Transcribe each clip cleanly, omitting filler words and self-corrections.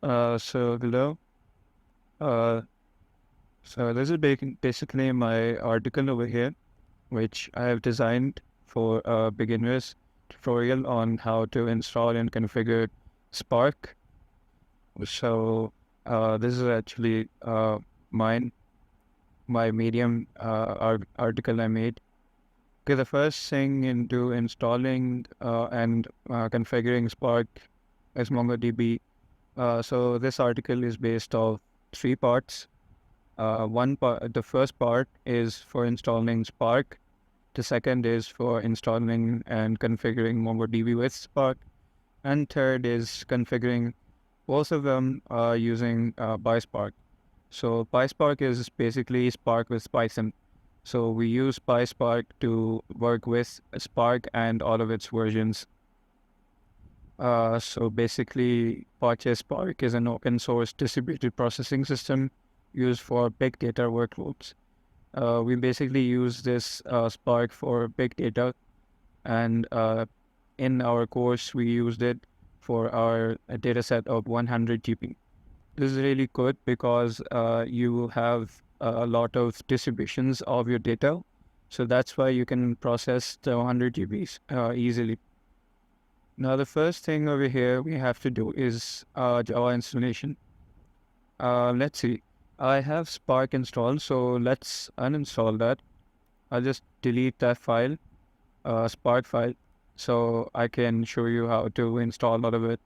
So hello. Uh, so this is basically my article over here, which I have designed for a beginner's tutorial on how to install and configure Spark. So this is actually mine, my Medium article I made. Okay, the first thing into installing and configuring Spark is MongoDB. So this article is based off three parts. One part, the first part is for installing Spark. The second is for installing and configuring MongoDB with Spark. And third is configuring both of them using Pyspark. So Pyspark is basically Spark with Python. So we use Pyspark to work with Spark and all of its versions. So basically, Apache Spark is an open source distributed processing system used for big data workloads. We basically use this Spark for big data, and in our course, we used it for our data set of 100 GB. This is really good because you have a lot of distributions of your data. So that's why you can process the 100 GBs easily. Now, the first thing over here we have to do is Java installation. Let's see. I have Spark installed, so let's uninstall that. I'll just delete that file, Spark file, so I can show you how to install all of it.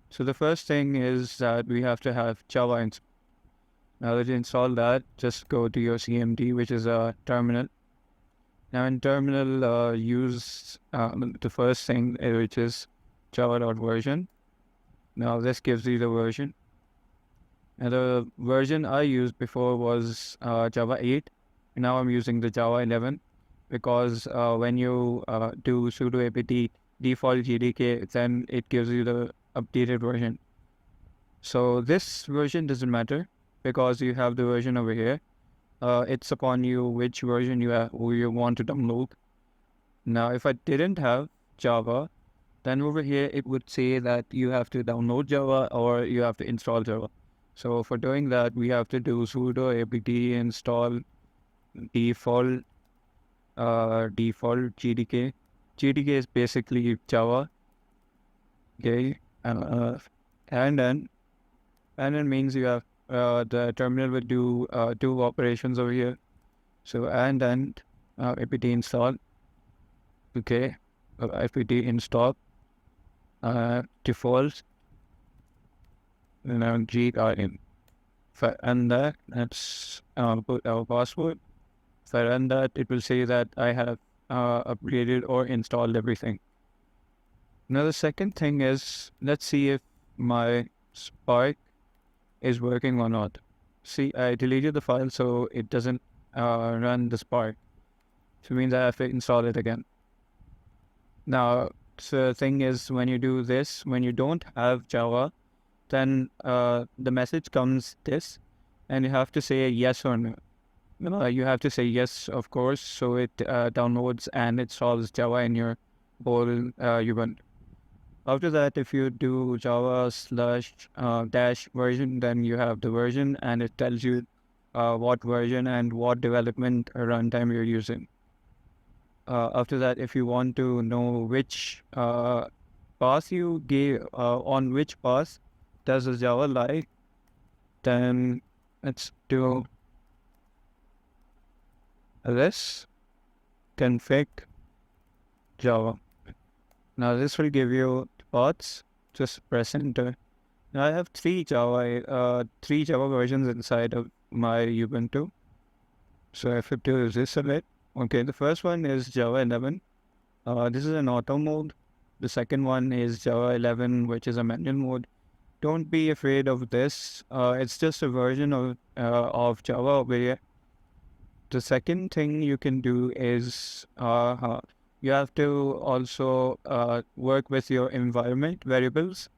So the first thing is that we have to have Java installed. Now that you install that, just go to your CMD, which is a terminal. Now in terminal, use the first thing, which is java.version. Now this gives you the version. And the version I used before was Java 8. Now I'm using the Java 11 because when you do sudo apt default GDK, then it gives you the updated version. So this version doesn't matter because you have the version over here. It's upon you which version you want to download. Now, if I didn't have Java, then over here it would say that you have to download Java or you have to install Java. So for doing that, we have to do sudo apt install default GDK. GDK is basically Java. Okay, and then means you have the terminal will do two operations over here. So and then apt install. Okay, apt install default and now gin. If I run that, let's put our password. If I run that, it will say that I have upgraded or installed everything. Now the second thing is, let's see if my Spark is working or not. See, I deleted the file so it doesn't run the Spark. So it means I have to install it again. Now, so the thing is, when you do this, when you don't have Java, then the message comes this, and you have to say yes or no. You have to say yes, of course, so it downloads and installs Java in your whole Ubuntu. After that, if you do Java / dash version, then you have the version, and it tells you what version and what development runtime you're using. After that, if you want to know which path you gave, on which path does the Java lie, then let's do this config Java. Now this will give you paths. Just press enter. Now I have three Java versions inside of my Ubuntu. So if it do this a bit. Okay, the first one is Java 11. This is an auto mode. The second one is Java 11, which is a manual mode. Don't be afraid of this. It's just a version of Java over here. The second thing you can do is you have to also work with your environment variables.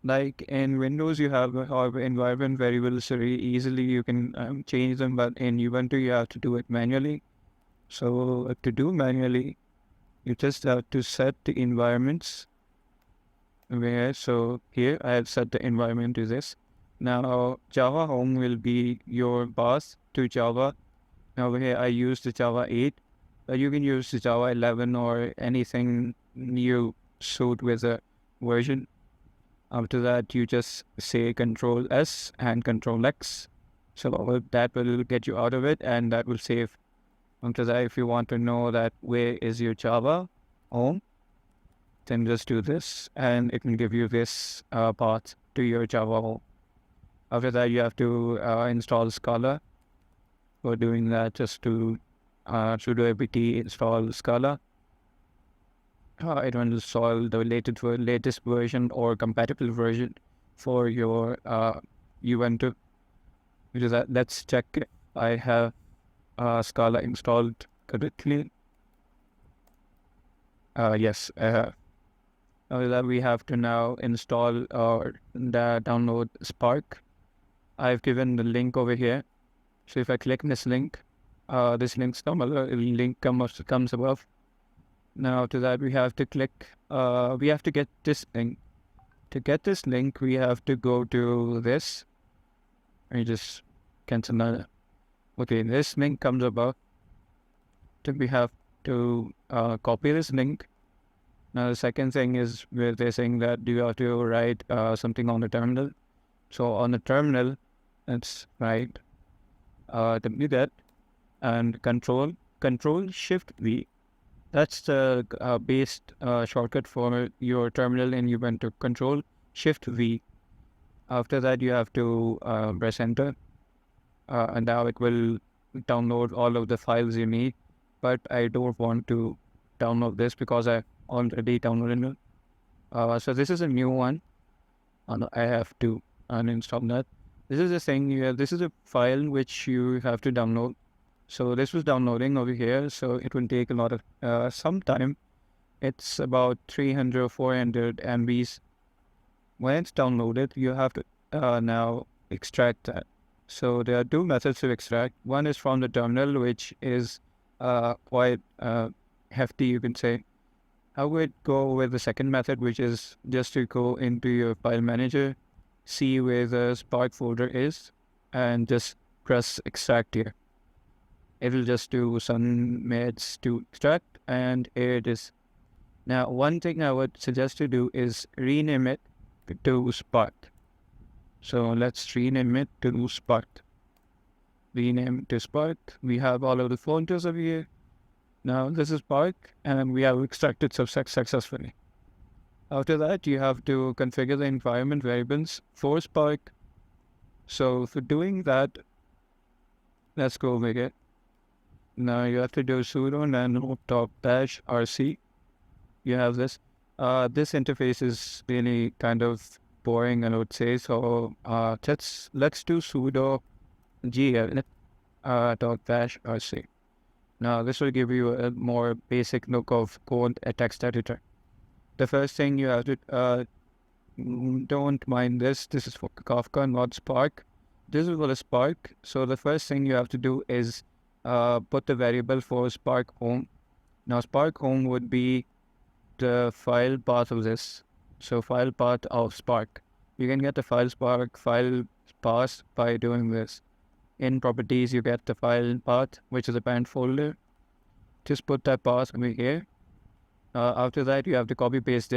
Like in Windows, you have environment variables very easily. You can change them, but in Ubuntu, you have to do it manually. So to do manually, you just have to set the environments. where, so here I have set the environment to this. Now Java home will be your path to Java. Now here I use the Java 8, but you can use the Java 11 or anything you suit with a version. After that, you just say Control S and Control X. So that will get you out of it, and that will save. After that, if you want to know that where is your Java home, then just do this, and it will give you this path to your Java home. After that, you have to install Scala. For doing that, just to sudo apt install Scala. It will install the latest version or compatible version for your Ubuntu. Which is that. Let's check if I have Scala installed correctly. Yes, I have. After that, we have to now install or download Spark. I've given the link over here. So if I click this link comes above. Now to that we have to click, we have to get this link. To get this link, we have to go to this. I just cancel that. Okay, this link comes above. Then we have to copy this link. Now the second thing is where they're saying that you have to write something on the terminal. So on the terminal, let's write that and control shift V. That's the base shortcut for your terminal in Ubuntu. Control shift V. After that, you have to press enter, and now it will download all of the files you need. But I don't want to download this because I already downloaded it. So this is a new one, and I have to uninstall that. This is the thing here. This is a file which you have to download. So this was downloading over here. So it will take a lot of some time. It's about 300 or 400 MBs. When it's downloaded, you have to now extract that. So there are two methods to extract. One is from the terminal, which is quite hefty, you can say. I would go with the second method, which is just to go into your file manager, see where the Spark folder is, and just press extract here. It will just do some meds to extract, and here it is. Now, one thing I would suggest to do is rename it to Spark. So let's rename it to Spark. Rename to Spark. We have all of the folders over here. Now this is Spark, and we have extracted successfully. After that, you have to configure the environment variables for Spark. So for doing that, let's go over here. Now you have to do sudo nano-rc. You have this. This interface is really kind of boring, I would say. So let's do sudo gl -rc. Now this will give you a more basic look of code, a text editor. The first thing you have to don't mind this. This is for Kafka, not Spark. This is for the Spark. So the first thing you have to do is put the variable for Spark home. Now Spark home would be the file path of this. So file path of Spark. You can get the file path by doing this. In properties, you get the file path, which is a parent folder. Just put that path over here. After that, you have to copy paste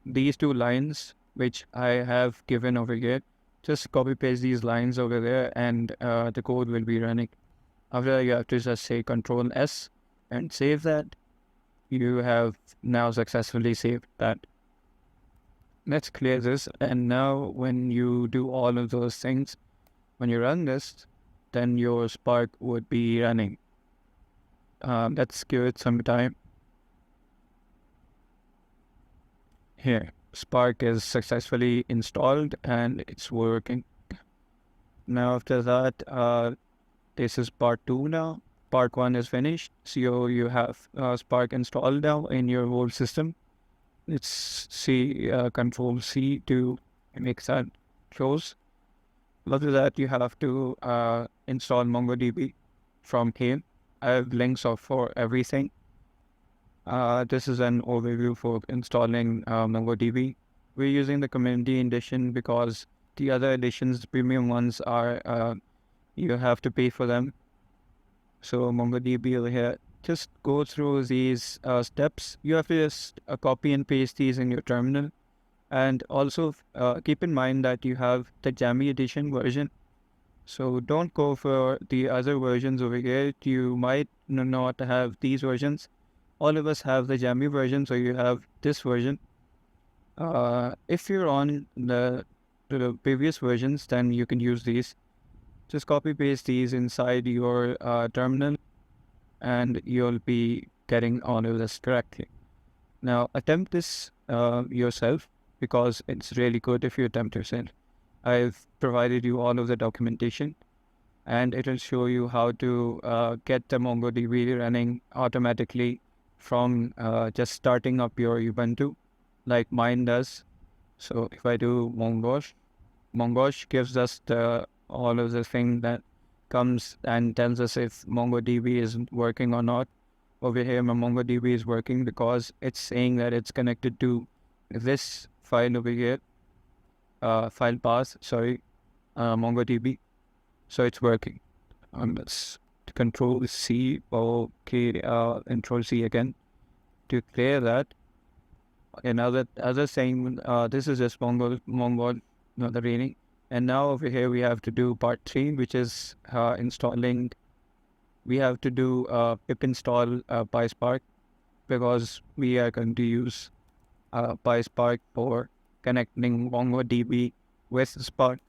these two lines, which I have given over here. Just copy paste these lines over there, and the code will be running. After that, you have to just say Control S and save that. You have now successfully saved that. Let's clear this. And now when you do all of those things, when you run this, then your Spark would be running. Let's give it some time. Here, Spark is successfully installed and it's working. Now after that, this is part 2 now. Part 1 is finished. So you have Spark installed now in your whole system. Let's see, Control C to make that close. After that, you have to install MongoDB from here. I have links for everything. This is an overview for installing MongoDB. We're using the community edition because the other editions, the premium ones, are you have to pay for them. So MongoDB over here, just go through these steps. You have to just copy and paste these in your terminal. And also keep in mind that you have the Jammy edition version. So don't go for the other versions over here. You might not have these versions. All of us have the Jammy version, so you have this version. If you're on the previous versions, then you can use these. Just copy paste these inside your terminal, and you'll be getting all of this correctly. Now attempt this yourself, because it's really good if you attempt yourself. I've provided you all of the documentation, and it will show you how to get the MongoDB running automatically from just starting up your Ubuntu, like mine does. So if I do Mongosh gives us all of the thing that comes and tells us if MongoDB is working or not. Over here, my MongoDB is working because it's saying that it's connected to this file over here, file path, MongoDB. So it's working. Let's Control C, Control C again to clear that. Another thing, this is just Mongo, not the reading. And now over here we have to do part 3, which is installing. We have to do pip install Pyspark, because we are going to use Pyspark for connecting MongoDB with Spark.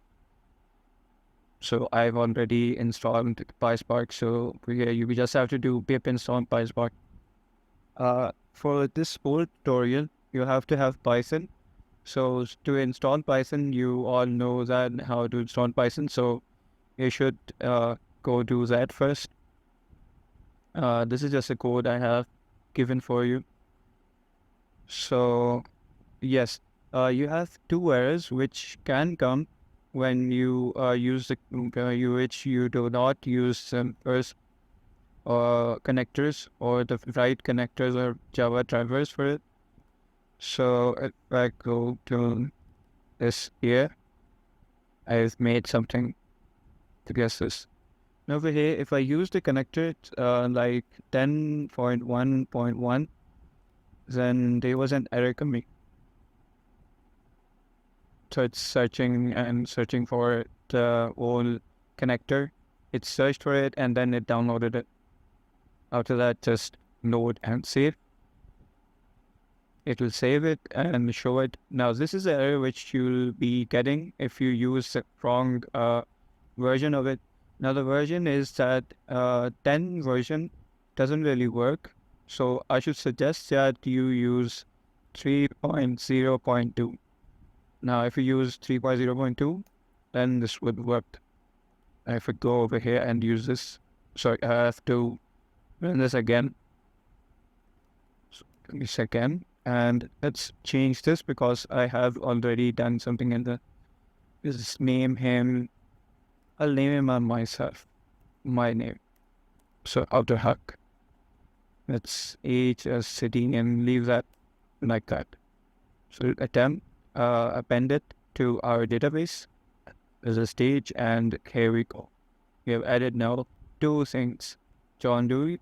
So I've already installed Pyspark. So we just have to do pip install Pyspark. For this whole tutorial, you have to have Python. So to install Python, you all know that how to install Python. So you should go do that first. This is just a code I have given for you. So yes, you have 2 errors which can come when you use the which you do not use first connectors or the right connectors or Java drivers for it. So if I go to this here, I've made something to guess this. Now over here, if I use the connector like 10.1.1, then there was an error coming. So it's searching for the whole connector. It searched for it and then it downloaded it. After that, just load and save. It will save it and show it. Now this is the error which you'll be getting if you use the wrong version of it. Now the version is that 10 version doesn't really work. So I should suggest that you use 3.0.2. Now if you use 3.0.2, then this would work. If I go over here and use this, sorry, I have to run this again. So give me a second. And let's change this because I have already done something in the. Just name him. I'll name him on myself. My name. So outer hack. Let's age as city and leave that like that. So append it to our database as a stage, and here we go. We have added now 2 things. John Dewey.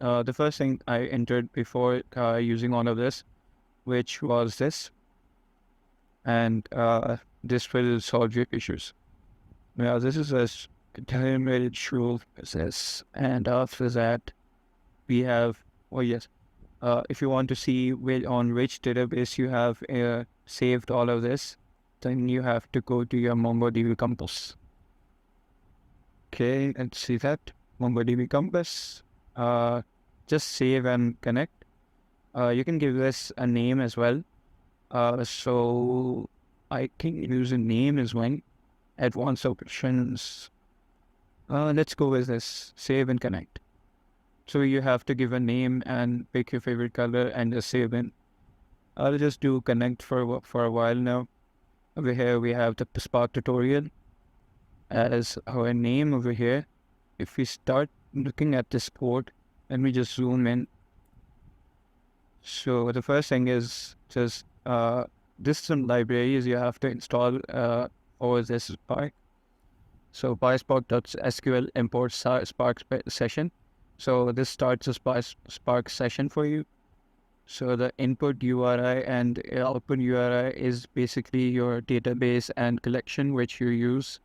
The first thing I entered before using all of this, which was this, and this will solve your issues. Now this is a determined true process, and after that we have, if you want to see on which database you have saved all of this, then you have to go to your MongoDB Compass. Okay, let's see that MongoDB Compass. Just save and connect. You can give this a name as well. So I can use a name as well. Advanced options. Let's go with this. Save and connect. So you have to give a name and pick your favorite color and just save in. I'll just do connect for a while now. Over here we have the Pyspark tutorial as our name over here. If we start looking at this code, let me just zoom in. So the first thing is just this some libraries you have to install over this Spark. So Pyspark.sql imports Spark session. So this starts a Spark session for you. So the input URI and output URI is basically your database and collection which you use.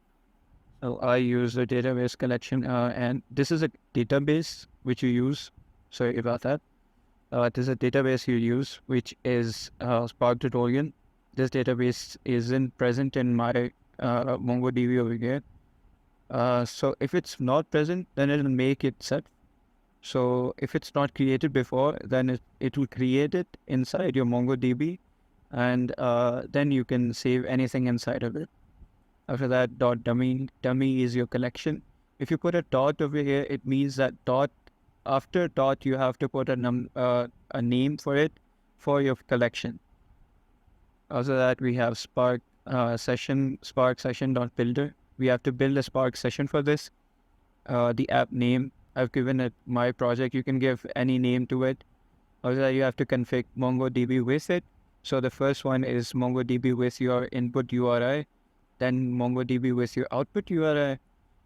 So I use the database collection, and this is a database which you use. Sorry about that. This is a database you use, which is Spark tutorial. This database isn't present in my MongoDB over here. So if it's not present, then it'll make it set. So if it's not created before, then it will create it inside your MongoDB, and then you can save anything inside of it. After that, .dummy is your collection. If you put a dot over here, it means that after dot you have to put a name for it for your collection. After that, we have Spark session.builder. We have to build a Spark session for this. The app name, I've given it my project. You can give any name to it. After that, you have to config MongoDB with it. So the first one is MongoDB with your input URI, then MongoDB with your output URI.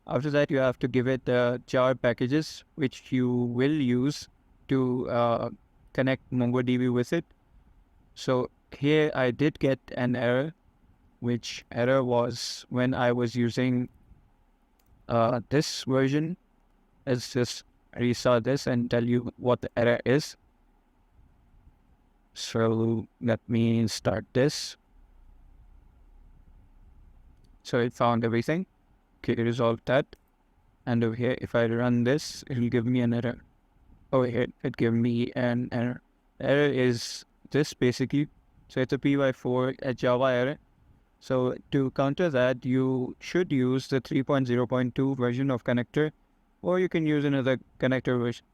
After that, you have to give it the jar packages, which you will use to connect MongoDB with it. So here I did get an error, which error was when I was using this version. Let's just restart this and tell you what the error is. So let me start this. So it found everything. Okay, resolved that. And over here, if I run this, it will give me an error. Over here, it gave me an error. The error is this basically. So it's a py4 a Java error. So to counter that, you should use the 3.0.2 version of connector, or you can use another connector version.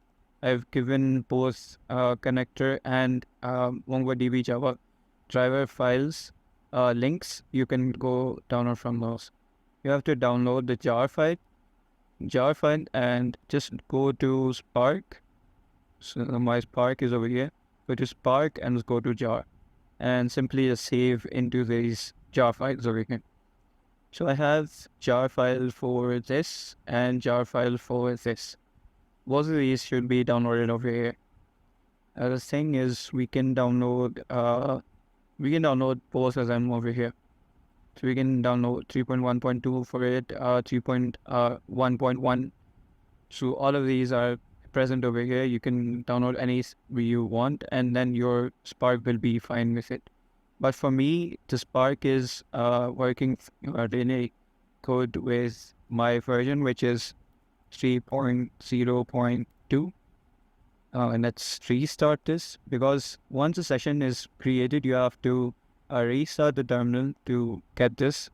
I've given both connector and MongoDB Java driver files links. You can go download from those. You have to download the jar file, and just go to Spark. So my Spark is over here. Go to Spark and go to jar, and simply just save into these jar files over here. So I have jar file for this and jar file for this. Both of these should be downloaded over here. The thing is, we can download both of them over here. So we can download 3.1.2 for it, 3.1.1. So all of these are present over here. You can download any you want, and then your Spark will be fine with it. But for me, the Spark is working really good with my version, which is 3.0.2. And let's restart this, because once a session is created, you have to restart the terminal to get this.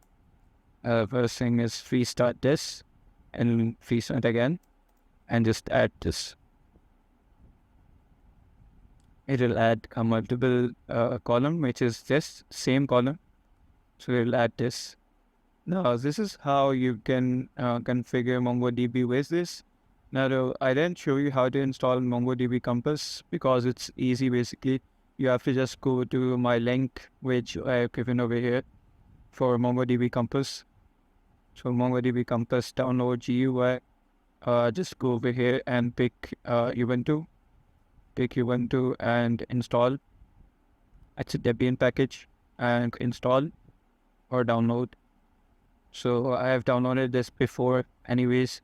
First thing is restart this and restart again, and just add this. It will add a multiple column, which is this same column. So it will add this. Now, this is how you can configure MongoDB with this. Now, I didn't show you how to install MongoDB Compass because it's easy basically. You have to just go to my link, which I have given over here for MongoDB Compass. So MongoDB Compass download GUI. Just go over here and pick Ubuntu. Pick Ubuntu and install. It's a Debian package and install or download. So I have downloaded this before anyways.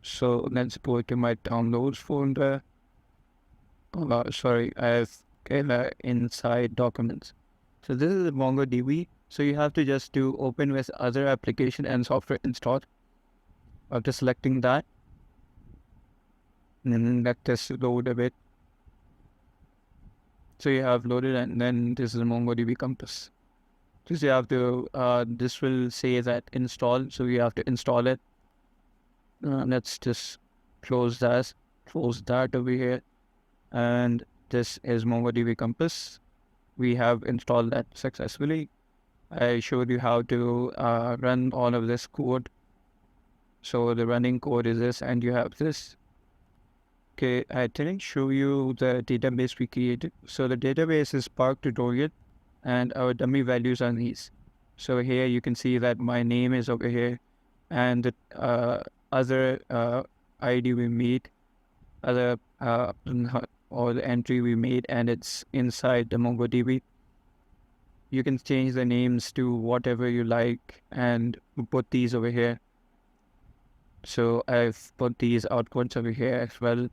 So let's go to my downloads folder. Sorry, I have inside documents. So this is MongoDB. So you have to just do open with other application and software installed. After selecting that, and then let this load a bit. So you have loaded, and then this is MongoDB Compass. So you have to, this will say that install, so you have to install it. Let's just close that over here. And this is MongoDB Compass. We have installed that successfully. I showed you how to run all of this code. So the running code is this, and you have this. Okay, I didn't show you the database we created. So the database is Spark tutorial. and our dummy values are these. So here you can see that my name is over here, and the other ID we made, other or the entry we made, and it's inside the MongoDB. You can change the names to whatever you like and put these over here. So I've put these outputs over here as well.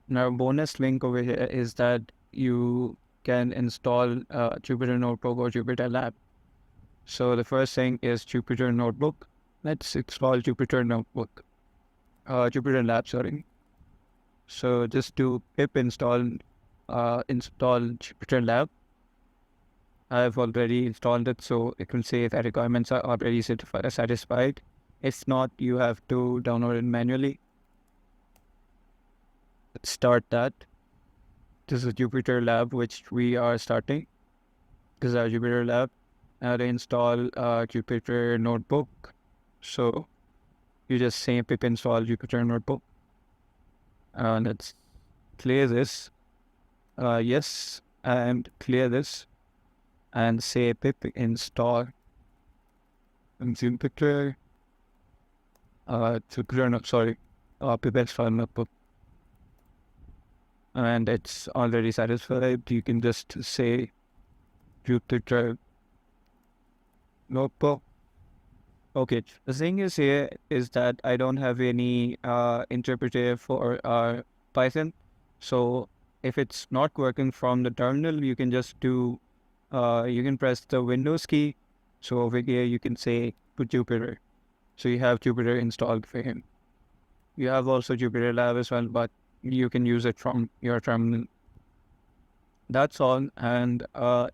Now, bonus link over here is that you can install Jupyter Notebook or Jupyter Lab. So the first thing is Jupyter Notebook. Let's install Jupyter Notebook, Jupyter Lab, sorry. So just do pip install Jupyter Lab. I've already installed it, so it will say that requirements are already satisfied. If not, you have to download it manually. Let's start that. This is Jupyter Lab, which we are starting. This is our Jupyter Lab. Now to install Jupyter Notebook. So you just say pip install Jupyter Notebook. Let's clear this. Yes, and clear this. And say pip install Jupyter. Pip install Notebook. And it's already satisfied. You can just say Jupyter Notebook. Okay, the thing is here is that I don't have any interpreter for Python. So if it's not working from the terminal, you can just do, you can press the Windows key. So over here, you can say put Jupyter. So you have Jupyter installed for him. You have also Jupyter Lab as well, but you can use it from your terminal. That's all. And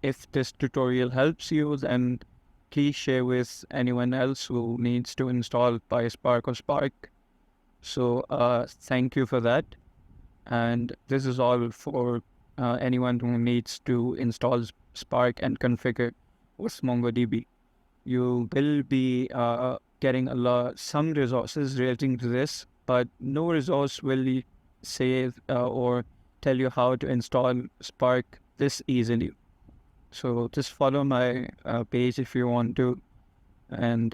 if this tutorial helps you, then please share with anyone else who needs to install Pyspark or Spark. So thank you for that. And this is all for anyone who needs to install Spark and configure with MongoDB. You will be getting some resources relating to this, but no resource will say or tell you how to install Spark this easily. So just follow my page if you want to. And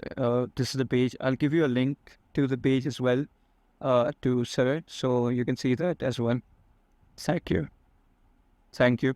this is the page. I'll give you a link to the page as well to search, so you can see that as well. Thank you. Thank you.